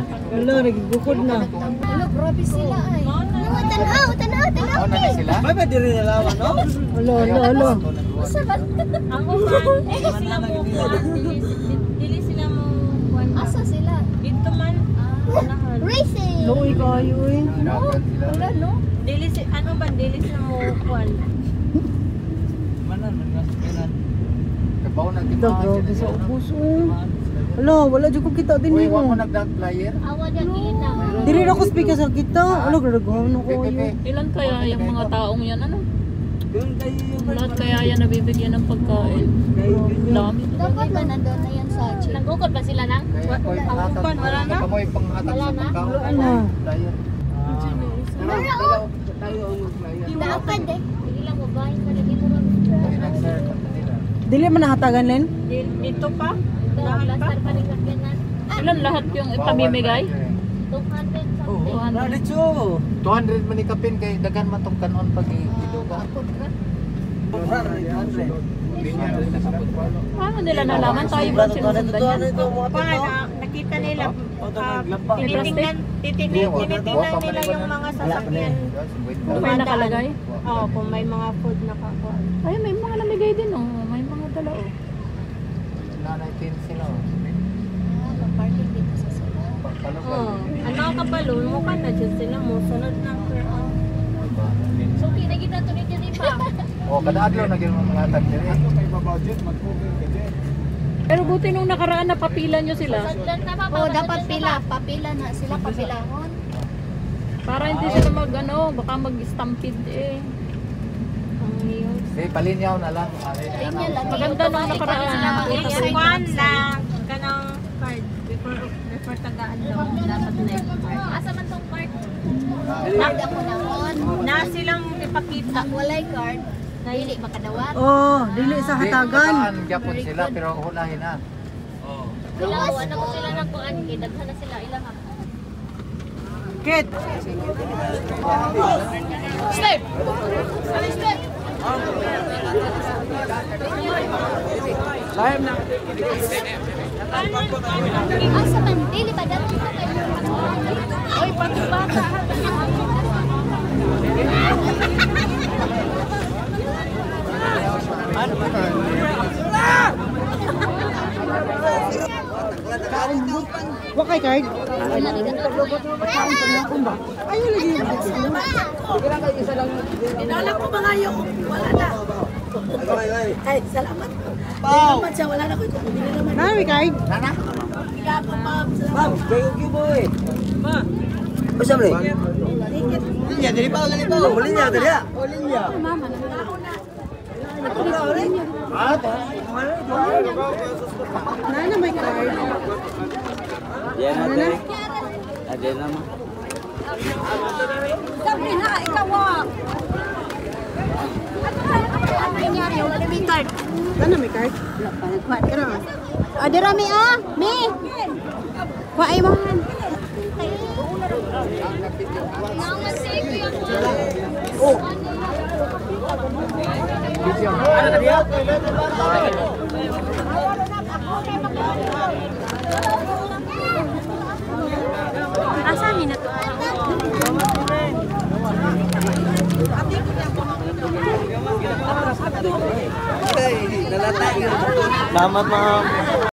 Wala, nagigukod na. Ano, grabe sila ay. Tanaw. Ano na sila? May ba diri nalaman, no? Alo. Usa ba? Ako man, sila mo kuan, dili sila mo kuan. Asa sila? Dito man. Racing! Loy kayo eh. Wala, no? Dili si ano ba dili sila mo kuan. Manan man sa kabaw na Ito, grabe sa ubos oh. Wala dyan ko kita din Uy, mo. wag mo nag-dog player. Awa dyan kita. Dili na ko speaker sa kita. Gagawin ako yun. Ilan kaya yung mga taong yan? Ano? Lahat kaya yan nabibigyan ng pagkain. Dami. Dapat ba nandun na yan sa gym? Nagukod ba sila nang? Pangutpan, wala na. Kamoy pang-atak sa pagkaon. Wala. Player. Dapat eh. Hindi lang mabahin ka na dito lang. Dili man nahatagan len? Dito pa? Plaster pa rin kagyanan. Ilan lahat yung ipamimigay? 200 something. 200 man ikapin kay dagan man tong kanon pag iduga. Paano nila nalaman tayo ba sinusundan yan? Nakita nila tinitingnan nila yung mga sasakyan. Kung may nakalagay? Oo, kung may mga food nakakuha. Ay, may mga namigay din oh. May mga dala oh. Nanay tin sila. Parking dito sa sila. Oo. Ang mga kabalo, mukha na dyan sila mo. Sunod ng pero. So, kinagita to ni dyan iba. O kada adlaw na gyud mga tag diri. Pero buti nung nakaraan na papila nyo sila. Oo, dapat pila. Papila na sila, papilahon. Para hindi sila mag ano, baka mag-stampede eh. Di palinyaw na lang. Linya lang. Maganda nung nakaraan. Kuan lang kanang card before tagaan daw dapat na yung card. Asa man tong card? Card ako naon. Na silang ipakita. Walay card. Dili makadawat. Oh, dili sa hatagan. Gyapon sila pero hulahin na. Ilaw, ano ko sila na kuan kay daghan na sila ilang ha. Kit. Step. Step. Live na. Asa man dili ba dapat oy pati bata. Wa kay card. Wala ni ganun. Ayaw lagi. Inalak ko mga yung wala na. Ay, salamat. Salamat siya, wala na ko. Hindi na naman. Nami card. Ikaw po, ma'am. Ma'am, kayo boy. Ma. Basta mo. Linya dali pa, linya dali. Linya. Mama na. Nana may card. Yan na. Ayan na mo. Sabi na ikaw wa. Ano nangyari? Wala may card. Nana may card. Wala pa nagkuhan ka na. Adira mi mi. Wa ay man. Oh. Ano na diya? Asa ni na to? Salamat ma'am.